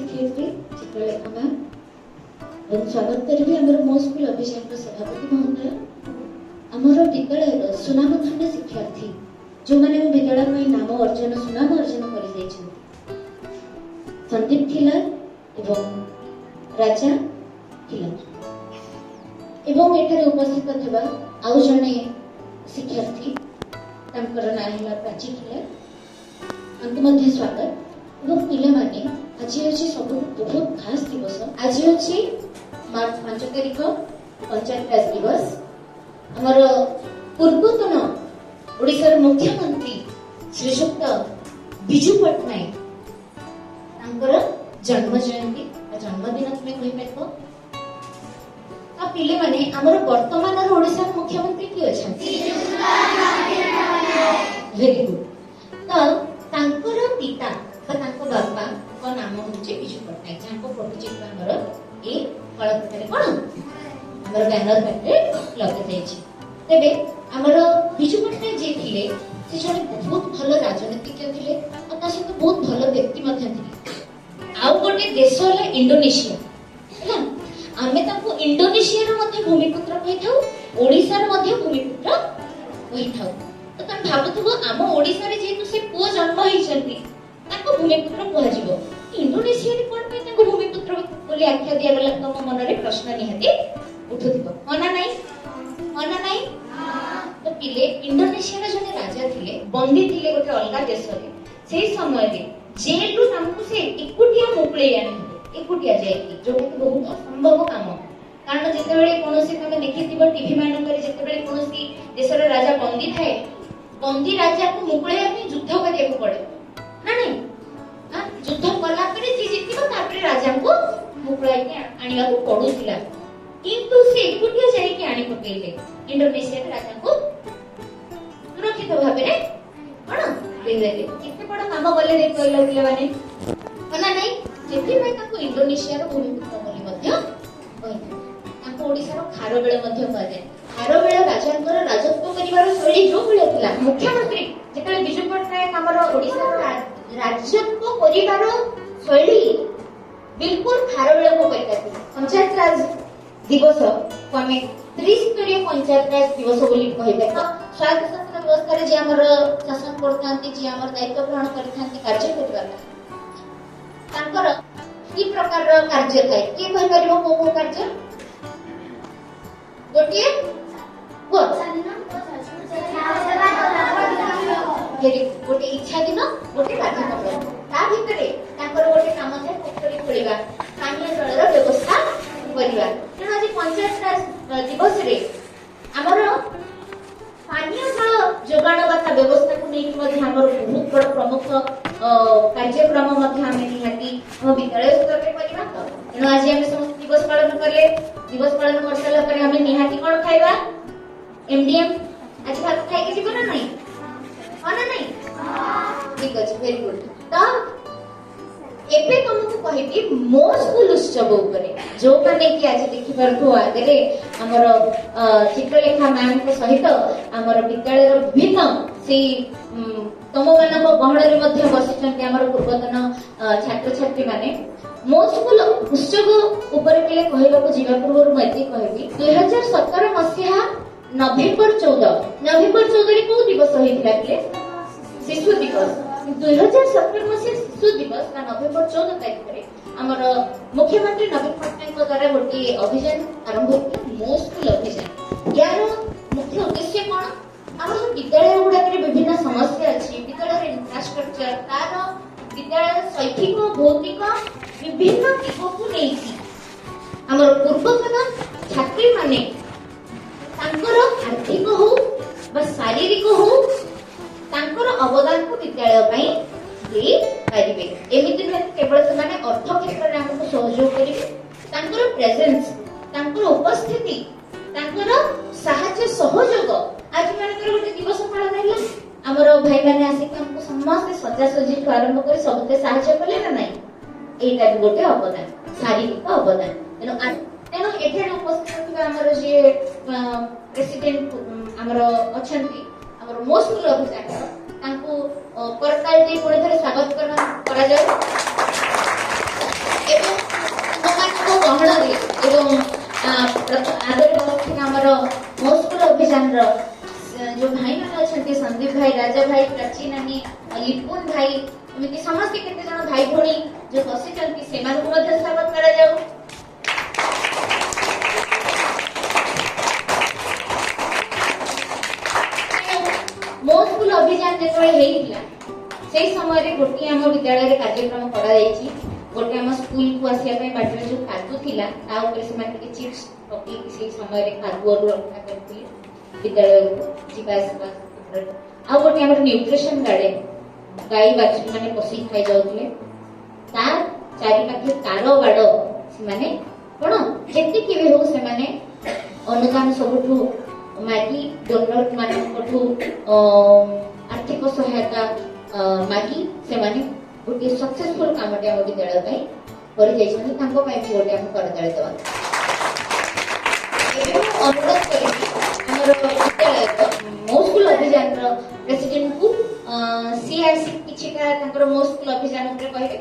शिक्षयित्री Chitralekha ma'am और स्वागत करी आम मो स्कूल अभियान सभापति महोदय आमर विद्यालय सुनामधन्य शिक्षार्थी जो मैंने मो विद्यालय नाम अर्जन सुनाम अर्जन कर संदीप खिलार एवं राजा खिलार एवं एठारे उपस्थित थिबा आउ जने शिक्षार्थी तांकर नाम है प्राची खिलार अंत मध्य स्वागत एवं पिला माने आज अछि सब बहुत खास दिवस आज अछि मार्च 5 तारिख पंचायत राज दिवस हमर पूर्वतन ओडिसा मुख्यमंत्री श्रीयुक्त बिजू पट्टनायक तांकर जन्म जयंती जन्मदिन तुम कहि पाइबो आ पिले माने हमर वर्तमान ओडिसा मुख्यमंत्री की अछंती वेरी गुड तो तांकर पिता तांको बापा को नाम होचे बिजू पट्टनायक जाको फोटो चित्र हमर ए कळकरे कोन हमर बैनर पे लगे जायछि तेबे हमर बिजू पट्टनायक जे थिले से जने बहुत भलो राजनीतिज्ञ थिले और ता सहित बहुत भलो व्यक्ति मध्ये थिले आउ गोटे देश होला इंडोनेशिया हैला आमे ताको इंडोनेशिया रो मध्ये भूमिपुत्र कहिथाउ ओडिसा रो मध्ये भूमिपुत्र कहिथाउ तो तन भाबुथबो आम ओडिसा रे जेतु से पुओ जन्म होइछंती ताको भूमिपुत्र कहजिबो इंडोनेशिया रे कोन पे ताको भूमिपुत्र बोली आख्या दिया गला तम मन रे प्रश्न निहति उठुथिबो मना नाही तो पिले इंडोनेशिया रे जने राजा थिले बंदी थिले गोटे अलगा देश रे सेही समय रे जेलु हमकु से एकुटिया मुकळे आनी एकुटिया जायकी जो कि बहुत असंभव काम कारण जेतेबेले कोनोसी तमे देखिथिबो टीवी मानन करे जेतेबेले कोनोसी देशर राजा बंदी थाए बंदी राजा को मुकळे आनी युद्ध करिया को पड़े ना नहीं हां युद्ध कला परे जे जितिबो तापरे राजा को मुकळे के आनिया को पडुथिला किंतु से एकुटिया जाई के आनी पकेले इंडोनेशिया रे राजा को सुरक्षित भाबे रे कोन देले किते बड़ काम बोले रे कहलो पिले माने मना नहीं जेति में ताको इंडोनेशिया रो भूमिपुत्र बोली मध्य कहते ताको ओडिसा रो खारबेळ मध्य कहते खारबेळ राजांकर राजत्व करिवार शैली जो भले थिला मुख्यमंत्री जेतले बिजू पट्टनायक हमर ओडिसा रो राजत्व करिवार शैली बिल्कुल खारबेळ को कहते पंचायत राज दिवस को हमें त्रिस्तरीय पंचायत राज दिवस बोली कहबे तो स्वायत्त शासन व्यवस्था रे जे हमर शासन करथांती जे हमर दायित्व ग्रहण करथांती कार्य करिवार तांकर की प्रकार कार्य थाए के कहि परिबो को कार्य गोटिए वो गोटे इच्छा दिन गोटे कार्यक्रम ता भितरे तांकर गोटे काम थाए पोखरी खोलिबा पानी जलर व्यवस्था करिबा तेना जे पंचायत राज दिवस रे हमर पानी जल जोगाणगत व्यवस्था को नेकी मध्ये हमर बहुत बड़ प्रमुख कार्यक्रम मध्ये हमें निहाती हम विद्यालय स्तर पे परिबा तेना आज हम समस्त दिवस पालन करले दिवस पालन कर साला पर हमें निहाती कोन खाइबा एमडीएम आज भात खाइ के जीवन नहीं माना नहीं ठीक अछि वेरी गुड तो एबे तुमको कहिबी मो स्कूल उत्सव उपरे जो माने कि आज देखि परथु आगरे हमर चित्रलेखा मैम के सहित हमर विद्यालय रो विभिन्न से तम मानक गहण रे मध्ये बसिचंती हमर पूर्वतन छात्र छात्री माने मो स्कूल उत्सव उपरे केले कहबा को जीवा पूर्व मते कहबी 2017 मसिहा नवेम्बर 14 रे को दिवस होइथिला के शिशु दिवस 2017 मसिहा शिशु दिवस ना नवेम्बर 14 तारिख रे हमर मुख्यमंत्री नवीन पट्टनायक द्वारा गोटे अभियान आरंभ होइथिला मो स्कूल अभियान यार मुख्य उद्देश्य कोन हमर विद्यालय गुडा के विभिन्न समस्या अछि विद्यालय इंफ्रास्ट्रक्चर तार विद्यालय शैक्षिक भौतिक विभिन्न दिगो को नेकी हमर पूर्वतन छात्री माने तांकर आर्थिक हो बा शारीरिक हो तांकर अवदान को विद्यालय पई दे परिबे एमिति न केवल से माने अर्थ क्षेत्र रे हमको सहयोग करिवे तांकर प्रेजेंस तांकर उपस्थिति तांकर सहायता सहयोग आज मानकर गोटे दिवस पालन हैला हमर भाई माने आसी हमको समस्त सजा सजी आरंभ कर सबते सहायता कले ना नहीं एटा गोटे अवदान शारीरिक अवदान तेनो एठे उपस्थित थिबा हमर जे प्रेसिडेंट हमर अछंती हमर मोस्ट स्कूल अभियान तांको करताल दे पुणे थरे स्वागत करा जाय। आदर आमर मो स्कूल अभियान जो भाई मैंने अच्छा संदीप भाई, राजा भाई, प्राची नानी, लिपुन भाई, एमती समस्त केते जन भाई भौणी जो बसी से स्वागत करा जाऊ। मो स्कूल अभियान जो से समय गोटे आम विद्यालय कार्यक्रम करा गोटे आम स्कूल को आसपा बाटर जो कादू थिला चिप्स पकई से समय कादुआ रक्षा करते विद्यालय को जीवासवा आ गोटे आम न्यूट्रिशन गार्डन गाई बाछुरी मैंने पशि खाई जाते तार चारिपाखे तार बाड़ से कौन जी भी हो से अनुदान सबुठू मागी डोनर मानू आर्थिक सहायता मागी से गोटे सक्सेसफुल काम विद्यालय गोटे करताली दवा अनुरोध कर मो स्कूल अभियान प्रेसिडेंट को सी आसी किछिटा मो स्कूल अभियान कहे